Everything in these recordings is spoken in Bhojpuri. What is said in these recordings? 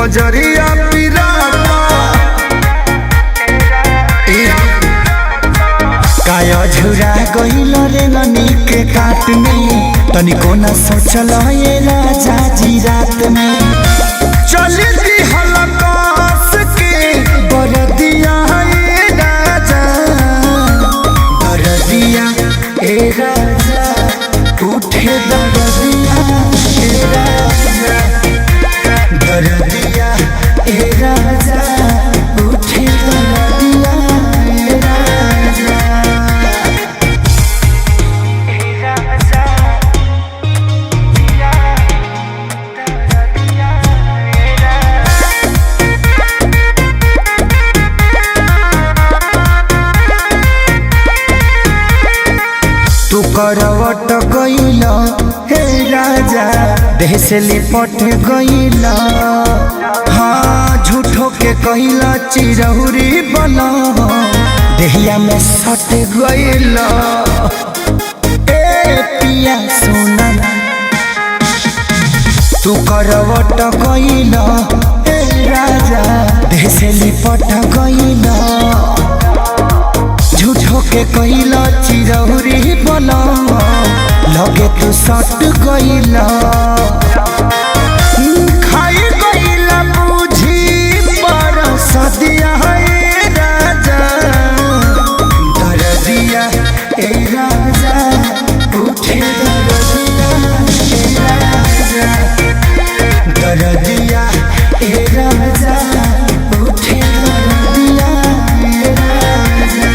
नजरिया पिराता काया झुरा गइल रे ननी के काट में तनिको न सोचल ये राजा जी रात में चली दी हलकास के बरदिया ए राजा बरदिया ए राजा उठे बरदिया ए राजा बरदिया ए राजा उठे बरदिया ए राजा। तू करवट गइल हे राजा देह से लिपट गइल हाँ झूठो के कइल चिरहुरी बना देहिया में सट गइल ए पिया सोना तू करवट गइल हे राजा देह से लिपट गइल झूठो के कइला चिरौरी बना लगे तू सट गइला खाई गइला बुझी पर सदिया ए राजा दरदिया ए राजा उठे दरदिया ए राजा दरदिया ए राजा उठे दरदिया ए राजा।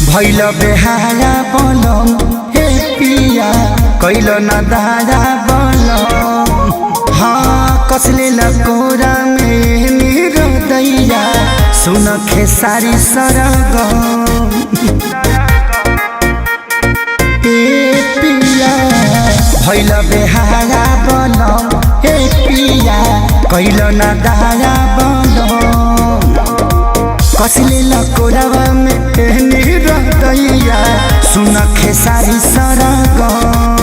भैल बेहारा बनम हे पिया कैल न दारा बनम हाँ कसले लकोरा में निरदैया सुन खेसारी सरगम ए पिया भैल बेहारा बनम हे पिया कैल न दारा बनम कसले लकोरावा में निरदैया सुन खेसारी सरगम।